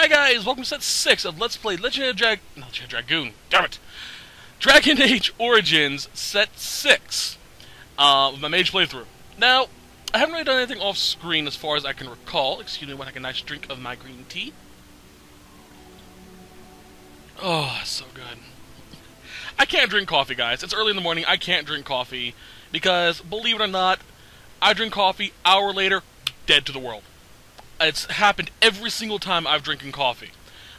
Hi guys, welcome to set 6 of Let's Play Dragoon, damn it! Dragon Age Origins, set 6, with my Mage playthrough. Now, I haven't really done anything off screen as far as I can recall. Excuse me while I take a nice drink of my green tea. Oh, so good. I can't drink coffee, guys. It's early in the morning, I can't drink coffee, because, believe it or not, I drink coffee, hour later, dead to the world. It's happened every single time I've drinking coffee.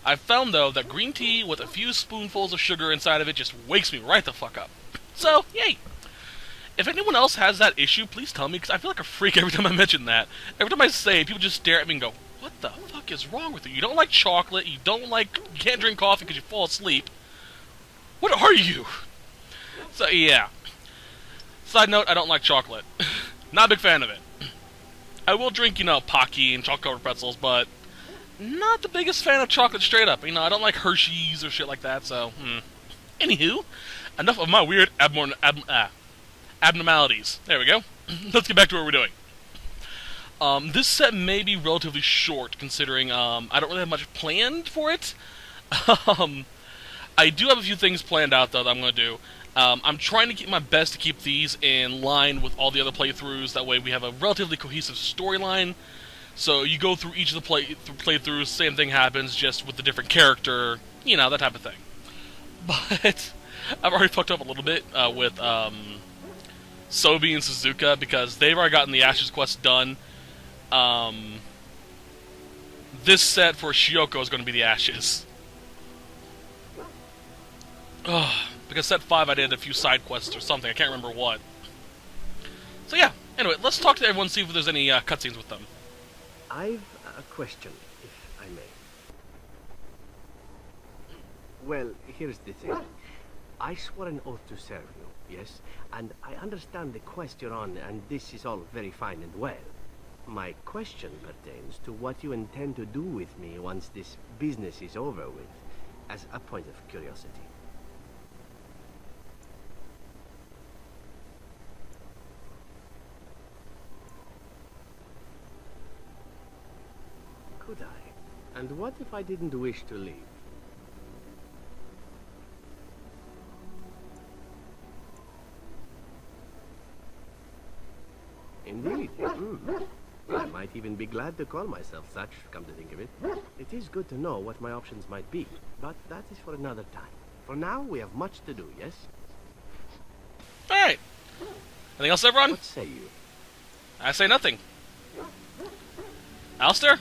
I've found, though, that green tea with a few spoonfuls of sugar inside of it just wakes me right the fuck up. So, yay! If anyone else has that issue, please tell me, because I feel like a freak every time I mention that. Every time I say it, people just stare at me and go, what the fuck is wrong with you? You don't like chocolate, you can't drink coffee because you fall asleep. What are you? So, yeah. Side note, I don't like chocolate. Not a big fan of it. I will drink, Pocky and chocolate-covered pretzels, but not the biggest fan of chocolate straight up. I don't like Hershey's or shit like that, so, Anywho, enough of my weird abnormalities. There we go. Let's get back to what we're doing. This set may be relatively short, considering, I don't really have much planned for it. I do have a few things planned out, though, that I'm going to do. I'm trying to keep my best to keep these in line with all the other playthroughs. That way we have a relatively cohesive storyline. So you go through each of the playthroughs, same thing happens, just with a different character, that type of thing. But I've already fucked up a little bit with Sobi and Suzuka, because they've already gotten the Ashes quest done. This set for Shioko is going to be the Ashes. Ugh. Because set 5 I did a few side quests or something, I can't remember what. So yeah, anyway, let's talk to everyone, see if there's any cutscenes with them. I've a question, if I may. Well, here's the thing. I swore an oath to serve you, yes? And I understand the quest you're on, and this is all very fine and well. My question pertains to what you intend to do with me once this business is over with, as a point of curiosity. Could I? And what if I didn't wish to leave? Indeed. I might even be glad to call myself such, come to think of it. It is good to know what my options might be, but that is for another time. For now, we have much to do, yes? Alright. Anything else, everyone? What say you? I say nothing. Alistair?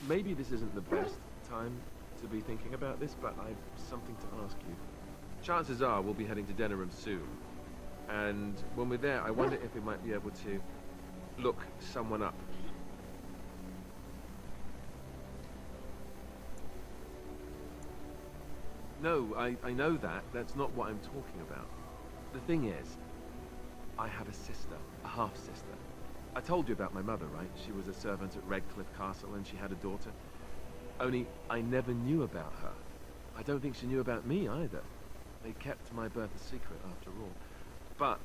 Maybe this isn't the best time to be thinking about this, but I've something to ask you. Chances are we'll be heading to Denerim soon. And when we're there, I wonder if we might be able to look someone up. No, I know that. That's not what I'm talking about. The thing is, I have a sister, a half-sister. I told you about my mother, right? She was a servant at Redcliffe Castle and she had a daughter. Only, I never knew about her. I don't think she knew about me either. They kept my birth a secret after all. But,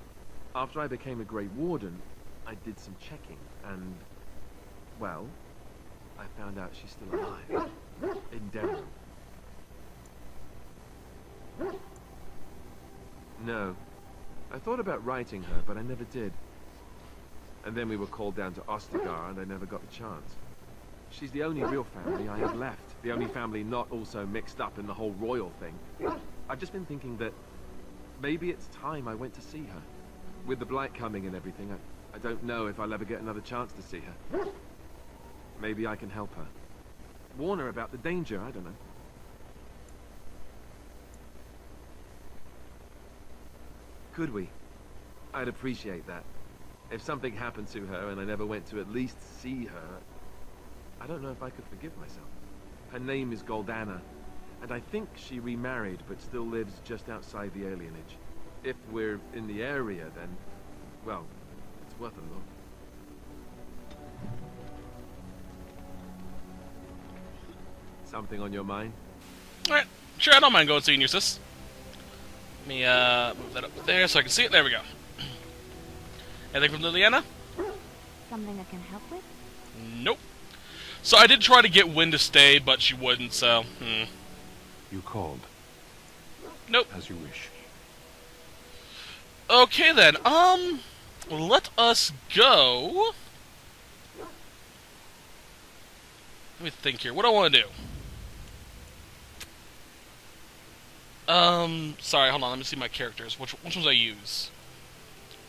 after I became a Grey Warden, I did some checking and, well, I found out she's still alive. In Denver. No. I thought about writing her, but I never did. And then we were called down to Ostagar, and I never got the chance. She's the only real family I have left. The only family not also mixed up in the whole royal thing. I've just been thinking that maybe it's time I went to see her. With the blight coming and everything, I don't know if I'll ever get another chance to see her. Maybe I can help her. Warn her about the danger, I don't know. Could we? I'd appreciate that. If something happened to her and I never went to at least see her, I don't know if I could forgive myself. Her name is Goldana, and I think she remarried but still lives just outside the alienage. If we're in the area, then, well, it's worth a look. Something on your mind? Alright, sure, I don't mind going seeing your sis. Let me move that up there so I can see it. There we go. Anything from Liliana? Something I can help with? Nope. So I did try to get Wynn to stay, but she wouldn't, so, You called. Nope. As you wish. Okay then, let us go. Let me think here. What do I want to do? Sorry, hold on. Let me see my characters. Which ones I use?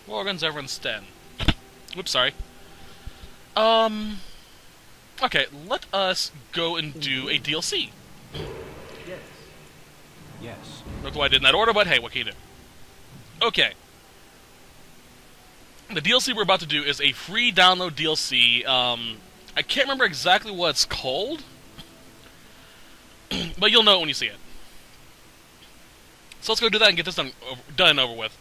Morgan's Everin Sten. Whoops, sorry. Okay, let us go and do a DLC. Yes. Yes. Look what I did in that order, but hey, what can you do? Okay. The DLC we're about to do is a free download DLC. I can't remember exactly what it's called, but you'll know it when you see it. So let's go do that and get this done and over with.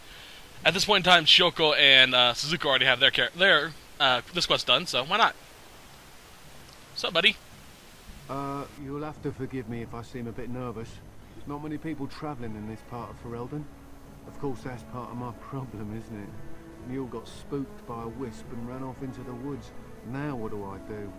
At this point in time, Shoko and Suzuka already have their this quest done, so why not? What's up, buddy? You'll have to forgive me if I seem a bit nervous. There's not many people travelling in this part of Ferelden. Of course, that's part of my problem, isn't it? Mule got spooked by a wisp and ran off into the woods. Now what do I do?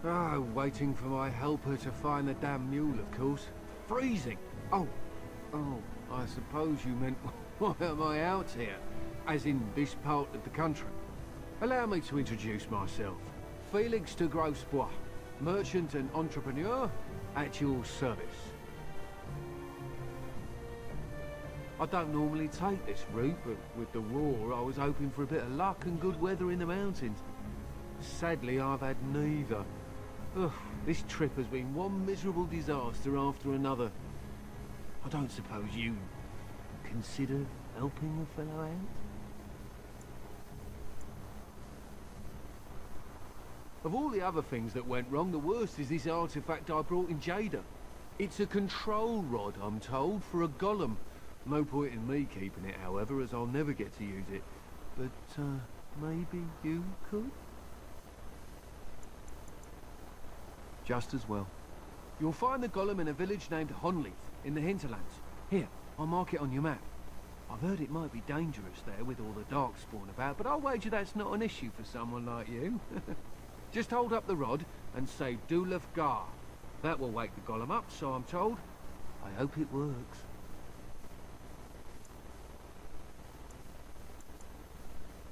Ah, waiting for my helper to find the damn mule, of course. Freezing! Oh, I suppose you meant, why am I out here? As in this part of the country. Allow me to introduce myself. Felix de Grosbois, merchant and entrepreneur, at your service. I don't normally take this route, but with the war, I was hoping for a bit of luck and good weather in the mountains. Sadly, I've had neither. Ugh, this trip has been one miserable disaster after another. I don't suppose you consider helping a fellow out? Of all the other things that went wrong, the worst is this artifact I brought in Jada. It's a control rod, I'm told, for a golem. No point in me keeping it, however, as I'll never get to use it. But, maybe you could? Just as well. You'll find the golem in a village named Honleith, in the hinterlands. Here, I'll mark it on your map. I've heard it might be dangerous there with all the darkspawn about, but I'll wager that's not an issue for someone like you. Just hold up the rod and say Dulaf Gar. That will wake the golem up, so I'm told. I hope it works.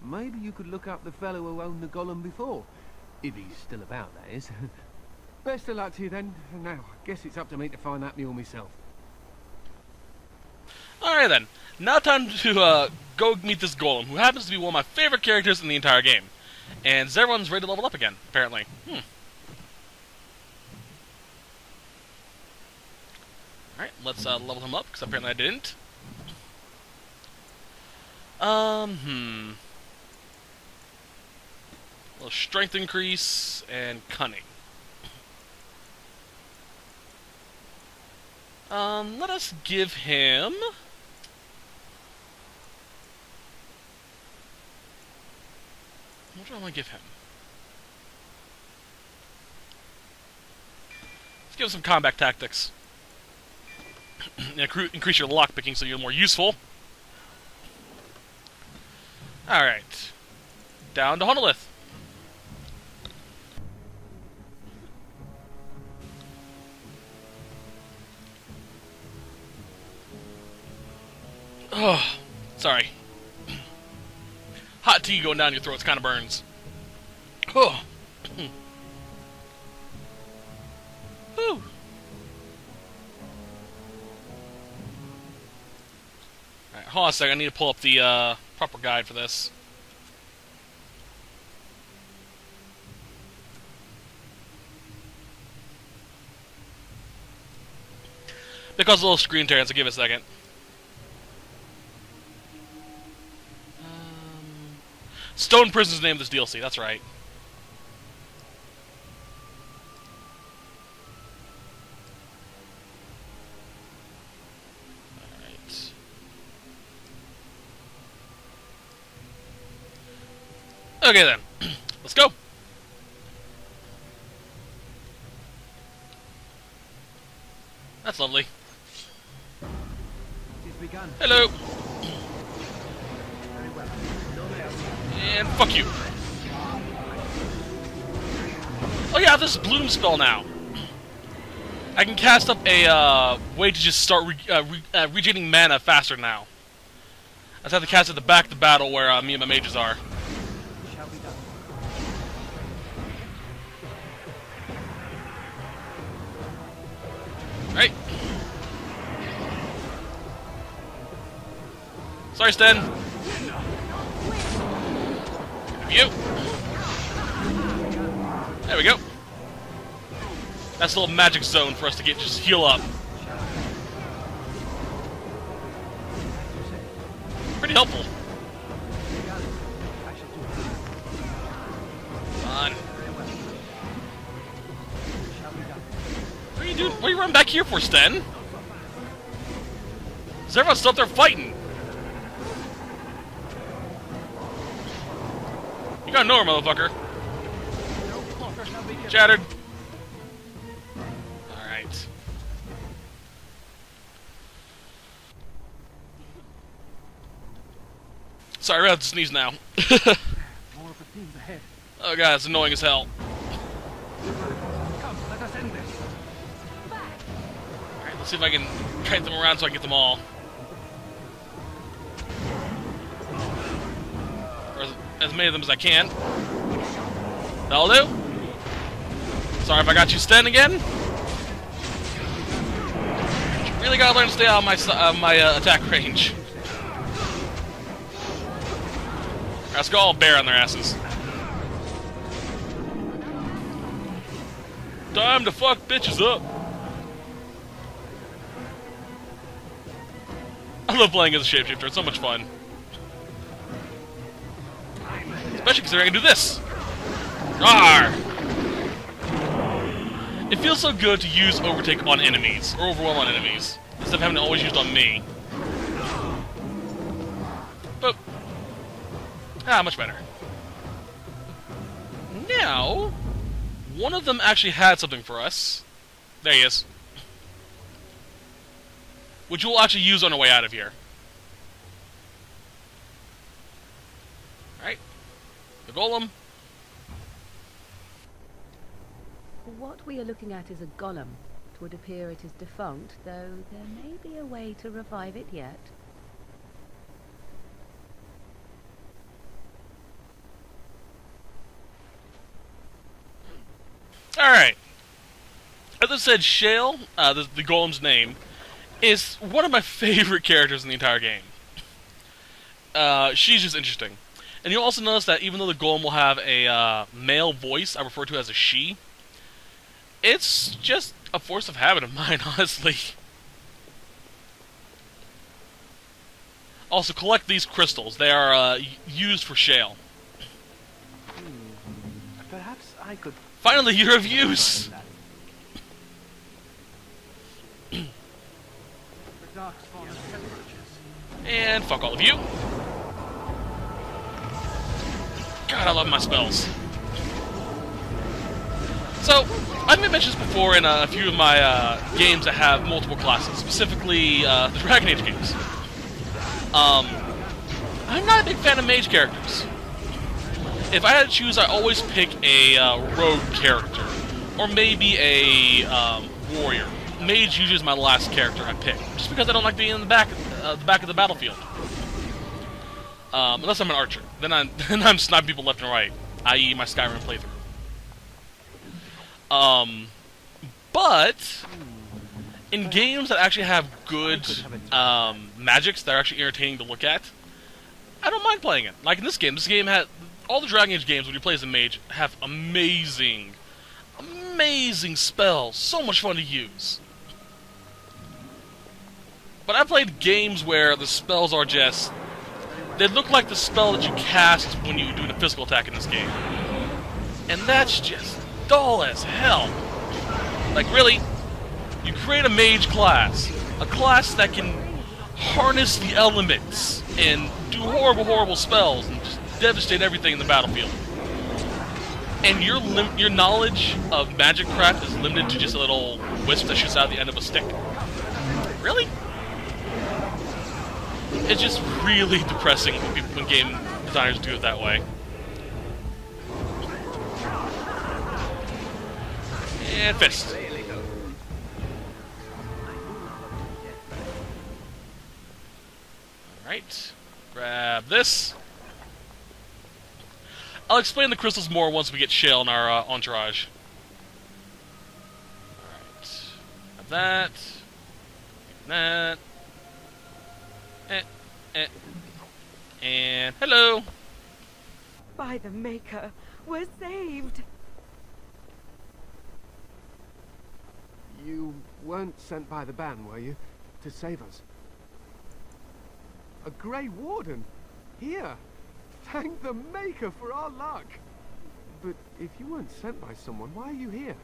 Maybe you could look up the fellow who owned the golem before. If he's still about, that is. Best of luck to you then. Now, I guess it's up to me to find that mule myself. Alright then. Now time to go meet this golem, who happens to be one of my favorite characters in the entire game. And Zerron's ready to level up again, apparently. Alright, let's level him up, because apparently I didn't. A little strength increase, and cunning. Let us give him... What do I want to give him? Let's give him some combat tactics. Increase your lockpicking so you're more useful. Alright. Down to Honolith. Oh, sorry. Hot tea going down your throat kind of burns. Oh. Whew. Alright, hold on a second. I need to pull up the proper guide for this. Because of the little screen tear, so give it a second. Stone Prison's the name of this DLC, that's right. Alright. Okay then, let's go! That's lovely. It's begun. Hello! Very well. And fuck you. Oh yeah, this bloom spell now. I can cast up a way to just start regaining mana faster now. I just have to cast at the back of the battle where me and my mages are. Right. Sorry, Sten. You. There we go. That's a little magic zone for us to get just heal up. Pretty helpful. Fun. What are you doing? What are you running back here for, Sten? Is everyone still up there fighting? You gotta know her, motherfucker. Shattered. Alright. Sorry, I have to sneeze now. Oh god, it's annoying as hell. Alright, let's see if I can kite them around so I can get them all. Or as many of them as I can. That'll do. Sorry if I got you Sten again. Really gotta learn to stay out of my attack range. Let's go all bear on their asses. Time to fuck bitches up. I love playing as a shapeshifter, it's so much fun. Especially considering I can do this. Rawr! It feels so good to use Overtake on enemies, or Overwhelm on enemies, instead of having to always use it on me. But, much better. Now, one of them actually had something for us. There he is. Which we'll actually use on our way out of here. Alright. The golem. What we are looking at is a golem. It would appear it is defunct, though there may be a way to revive it yet. Alright. As I said, Shale, the golem's name, is one of my favorite characters in the entire game. She's just interesting. And you'll also notice that even though the golem will have a male voice, I refer to as a she, it's just a force of habit of mine, honestly. Also, collect these crystals. They are used for Shale. Perhaps I could... Finally, you're of use! And fuck all of you. God, I love my spells. So, I've mentioned this before in a few of my games that have multiple classes, specifically the Dragon Age games. I'm not a big fan of mage characters. If I had to choose, I always pick a rogue character, or maybe a warrior. Mage usually is my last character I pick, just because I don't like being in the back of the battlefield. Unless I'm an archer, then I'm sniping people left and right, i.e. my Skyrim playthrough. But in games that actually have good magics that are actually entertaining to look at, I don't mind playing it. Like in this game had all the Dragon Age games when you play as a mage have amazing spells, so much fun to use. But I played games where the spells are just... they look like the spell that you cast when you do a physical attack in this game. And that's just dull as hell. Like, really? You create a mage class. A class that can harness the elements and do horrible spells and just devastate everything in the battlefield. And your knowledge of magic craft is limited to just a little wisp that shoots out the end of a stick. Really? It's just really depressing when game designers do it that way. And fist. Alright. Grab this. I'll explain the crystals more once we get Shale in our entourage. Alright. Have that. That. And hello. By the Maker, we're saved. You weren't sent by the ban, were you? To save us? A Grey Warden? Here! Thank the Maker for our luck! But if you weren't sent by someone, why are you here?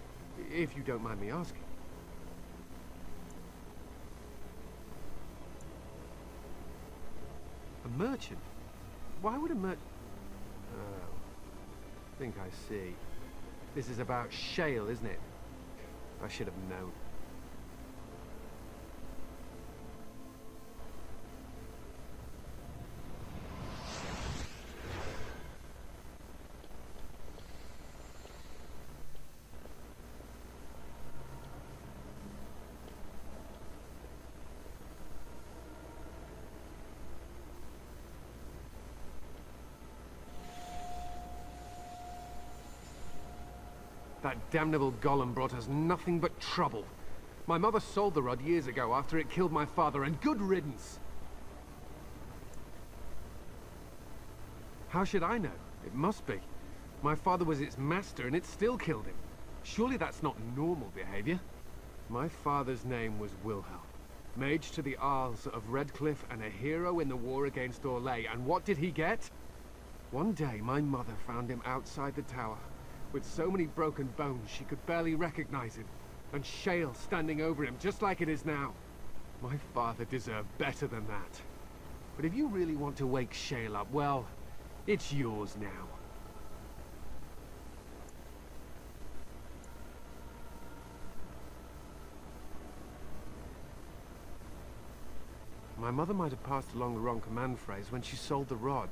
If you don't mind me asking. A merchant? Why would a merchant... Oh, I think I see. This is about Shale, isn't it? I should have known. That damnable golem brought us nothing but trouble. My mother sold the rod years ago after it killed my father, and good riddance. How should I know? It must be. My father was its master, and it still killed him. Surely that's not normal behavior. My father's name was Wilhelm. Mage to the Isles of Redcliffe and a hero in the war against Orlais. And what did he get? One day, my mother found him outside the tower, with so many broken bones she could barely recognize him, and Shale standing over him just like it is now. My father deserved better than that. But if you really want to wake Shale up, well, it's yours now. My mother might have passed along the wrong command phrase when she sold the rod.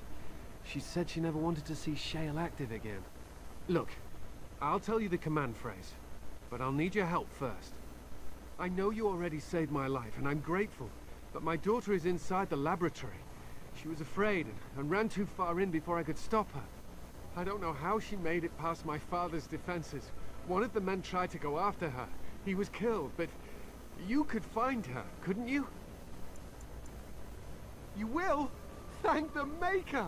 She said she never wanted to see Shale active again. Look, I'll tell you the command phrase, but I'll need your help first. I know you already saved my life, and I'm grateful, but my daughter is inside the laboratory. She was afraid and ran too far in before I could stop her. I don't know how she made it past my father's defenses. One of the men tried to go after her. He was killed, but you could find her, couldn't you? You will? Thank the Maker!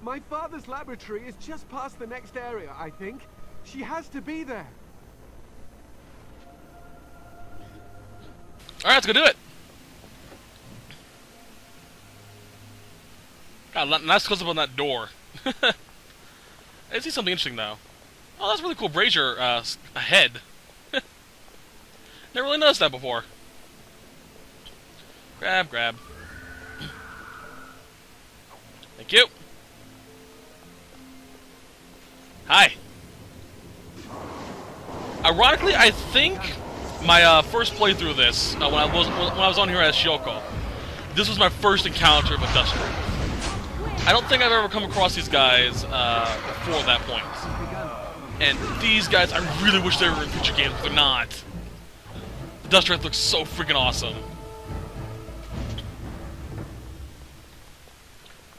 My father's laboratory is just past the next area, I think. She has to be there. Alright, let's go do it. God, nice close up on that door. I see something interesting, though. Oh, that's a really cool brazier ahead. Never really noticed that before. Grab. Thank you. Hi. Ironically, I think my first playthrough of this, when I was on here as Shoko, this was my first encounter with Dust Wraith. I don't think I've ever come across these guys before that point. And these guys, I really wish they were in future games, but they're not. The Dust Wraith looks so freaking awesome.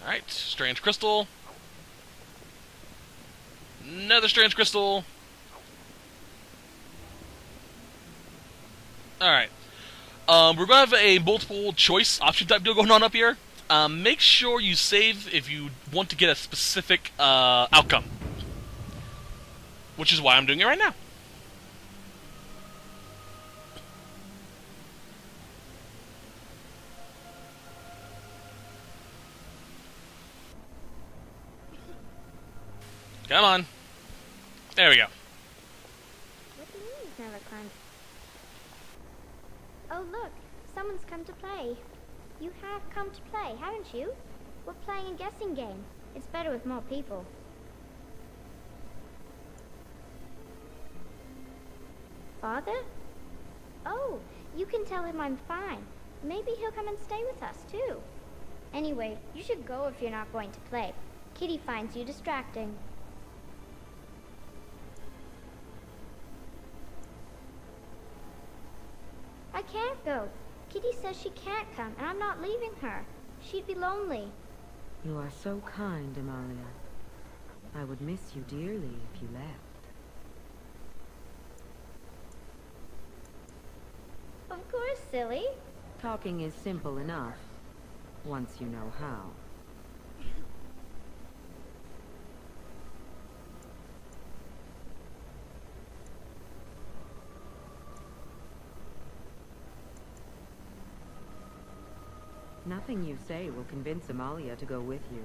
Alright, strange crystal. Another strange crystal. Alright. We're going to have a multiple choice option type deal going on up here. Make sure you save if you want to get a specific outcome. Which is why I'm doing it right now. Come on. There we go. What do you mean you've never climbed? Oh look, someone's come to play. You have come to play, haven't you? We're playing a guessing game. It's better with more people. Father? Oh, you can tell him I'm fine. Maybe he'll come and stay with us too. Anyway, you should go if you're not going to play. Kitty finds you distracting. I can't go. Kitty says she can't come, and I'm not leaving her. She'd be lonely. You are so kind, Amalia. I would miss you dearly if you left. Of course, silly. Talking is simple enough, once you know how. Nothing you say will convince Amalia to go with you.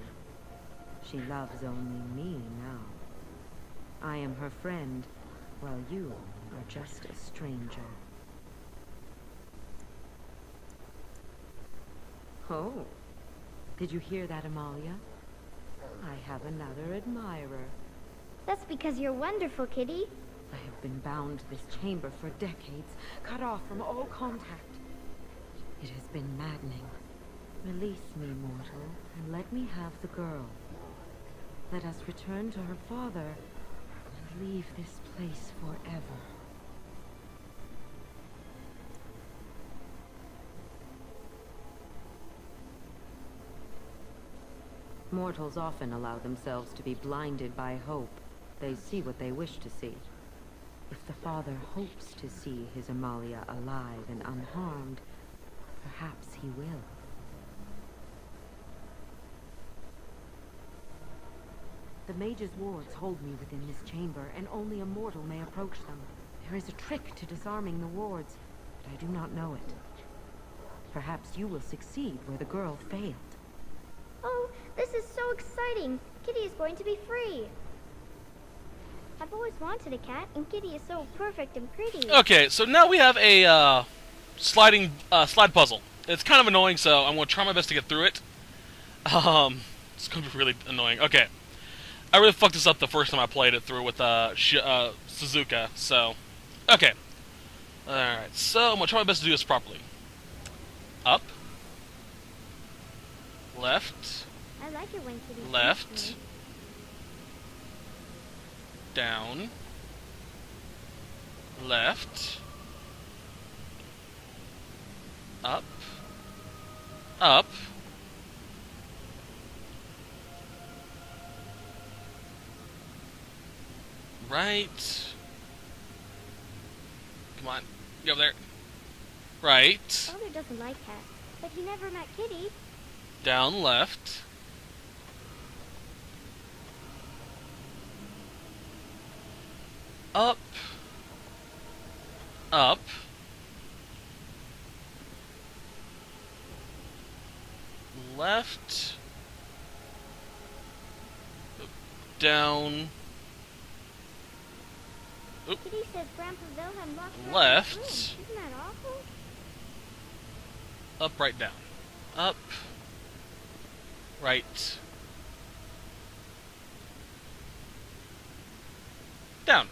She loves only me now. I am her friend, while you are just a stranger. Oh, did you hear that, Amalia? I have another admirer. That's because you're wonderful, Kitty. I have been bound to this chamber for decades, cut off from all contact. It has been maddening. Release me, mortal, and let me have the girl. Let us return to her father and leave this place forever. Mortals often allow themselves to be blinded by hope. They see what they wish to see. If the father hopes to see his Amalia alive and unharmed, perhaps he will. The Mage's wards hold me within this chamber, and only a mortal may approach them. There is a trick to disarming the wards, but I do not know it. Perhaps you will succeed where the girl failed. Oh, this is so exciting. Kitty is going to be free. I've always wanted a cat, and Kitty is so perfect and pretty. Okay, so now we have a slide puzzle. It's kind of annoying, so I'm going to try my best to get through it. It's going to be really annoying. Okay. I really fucked this up the first time I played it through with Suzuka, so... Okay. Alright, so I'm going to try my best to do this properly. Up. Left. I like it when Kitty Left. Down. Left. Up. Up. Right. Come on. Get over there. Right. Father doesn't like cats, but he never met Kitty. Down left. Up. Up. Left. Down. Oop. Kitty says Grandpa Wilhelm locked her Left. in his room. Isn't that awful? Up, right, down. Up. Right. Down.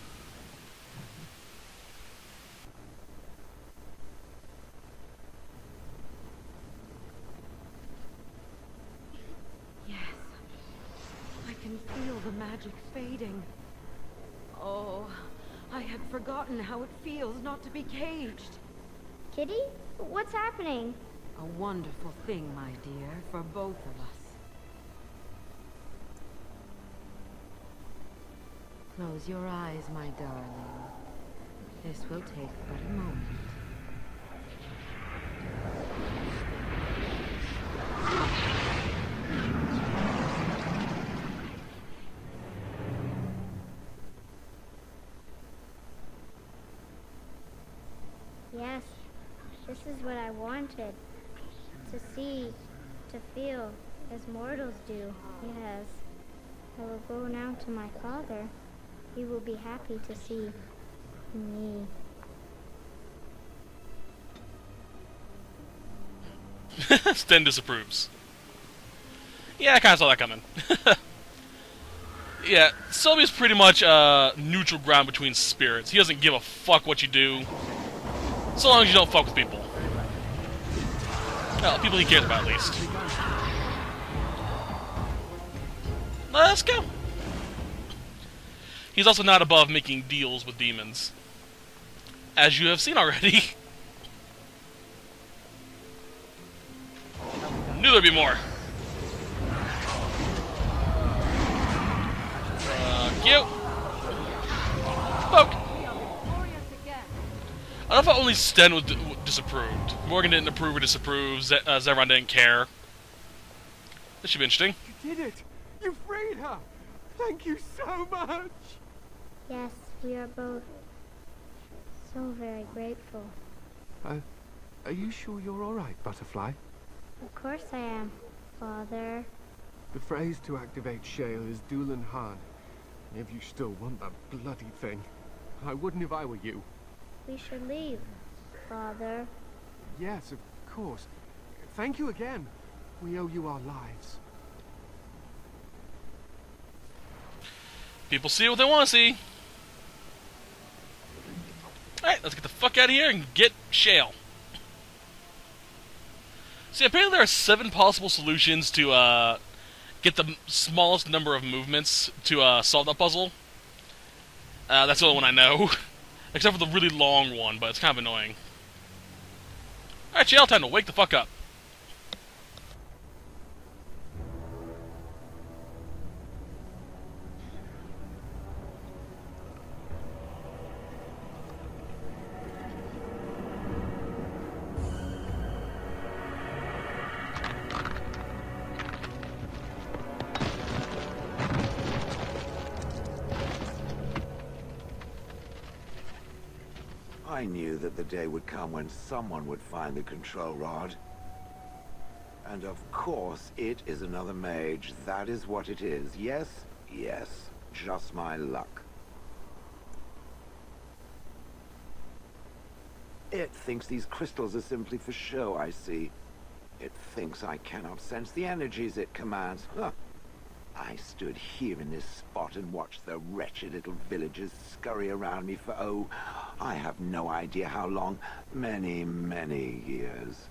Yes. I can feel the magic fading. Oh, I had forgotten how it feels not to be caged. Kitty? What's happening? A wonderful thing, my dear, for both of us. Close your eyes, my darling. This will take but a moment. Yes, this is what I wanted. To see, to feel, as mortals do. Yes. I will go now to my father. He will be happy to see me. Sten disapproves. Yeah, I kind of saw that coming. Yeah, Sylvia's pretty much neutral ground between spirits. He doesn't give a fuck what you do, so long as you don't fuck with people. Well, people he cares about, at least. Let's go. He's also not above making deals with demons, as you have seen already. Knew there'd be more. Cute. Poke. I love how only Sten was disapproved. Morgan didn't approve or disapprove. Zevran didn't care. This should be interesting. You did it! You freed her! Thank you so much! Yes, we are both so very grateful. Are you sure you're alright, Butterfly? Of course I am, Father. The phrase to activate Shale is Dulan Han. If you still want that bloody thing, I wouldn't if I were you. We should leave, Father. Yes, of course. Thank you again. We owe you our lives. People see what they want to see. Alright, let's get the fuck out of here and get Shale. See, apparently there are 7 possible solutions to get the smallest number of movements to solve that puzzle. That's the only one I know. Except for the really long one, but it's kind of annoying. Alright, Shale, time to wake the fuck up. I knew that the day would come when someone would find the control rod. And of course, it is another mage. That is what it is. Yes, yes. Just my luck. It thinks these crystals are simply for show, I see. It thinks I cannot sense the energies it commands. Huh. I stood here in this spot and watched the wretched little villagers scurry around me for, oh, I have no idea how long. Many, many years.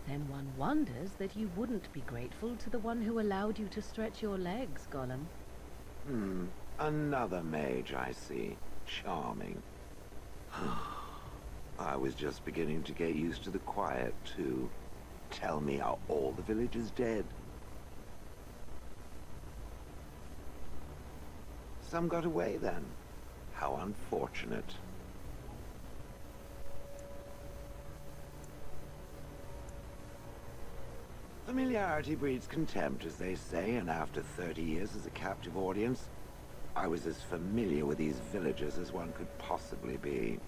Then one wonders that you wouldn't be grateful to the one who allowed you to stretch your legs, Gollum. Another mage, I see. Charming. I was just beginning to get used to the quiet, too. Tell me, are all the villagers dead? Some got away, then. How unfortunate. Familiarity breeds contempt, as they say, and after 30 years as a captive audience, I was as familiar with these villagers as one could possibly be.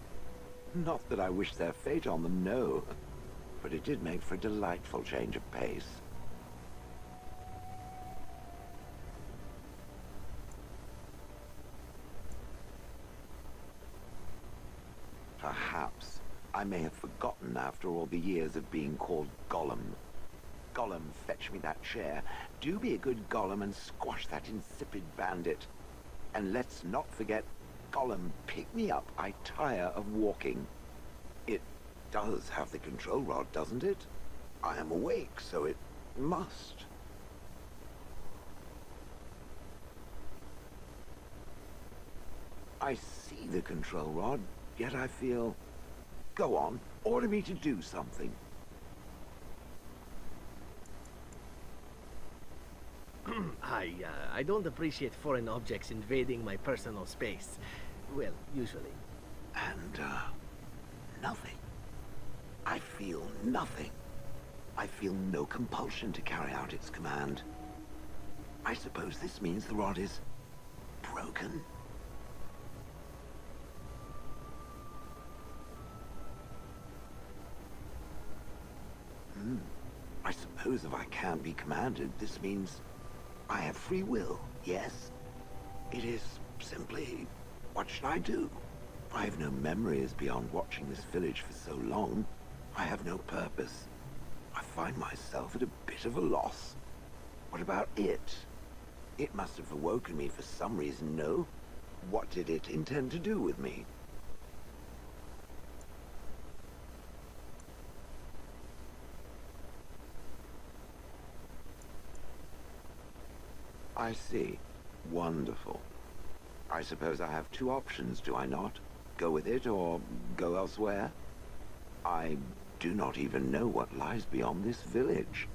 Not that I wish their fate on them, no. But it did make for a delightful change of pace. Perhaps I may have forgotten after all the years of being called Gollum. Gollum, fetch me that chair. Do be a good Gollum and squash that insipid bandit. And let's not forget, Gollum, pick me up. I tire of walking. It does have the control rod, doesn't it? I am awake, so it must. I see the control rod, yet I feel... Go on, order me to do something. I don't appreciate foreign objects invading my personal space. Well, usually. And, nothing. I feel nothing. I feel no compulsion to carry out its command. I suppose this means the rod is broken. I suppose if I can't be commanded, this means I have free will, yes? It is simply, what should I do? I have no memories beyond watching this village for so long. I have no purpose. I find myself at a bit of a loss. What about it? It must have awoken me for some reason, no? What did it intend to do with me? I see. Wonderful. I suppose I have two options, do I not? Go with it or go elsewhere? I do not even know what lies beyond this village.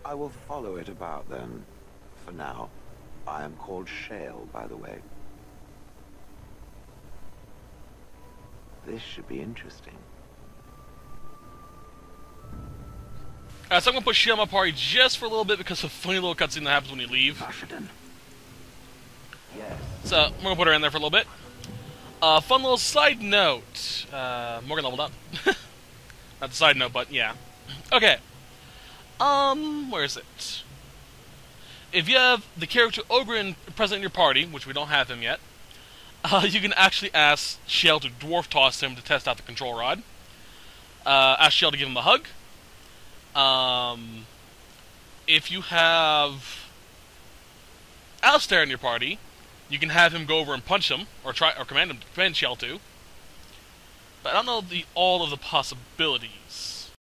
I will follow it about then. For now, I am called Shale, by the way. This should be interesting. So I'm going to put Shale in my party just for a little bit because of a funny little cutscene that happens when you leave. Yes. So I'm going to put her in there for a little bit. Fun little side note. Morgan leveled up. Not the side note, but yeah. Okay. Where is it? If you have the character Ogren present in your party, which we don't have him yet, you can actually ask Shale to dwarf toss him to test out the control rod. Ask Shale to give him a hug. If you have Alistair in your party, you can have him go over and punch him, or command Shale to. But I don't know all of the possibilities.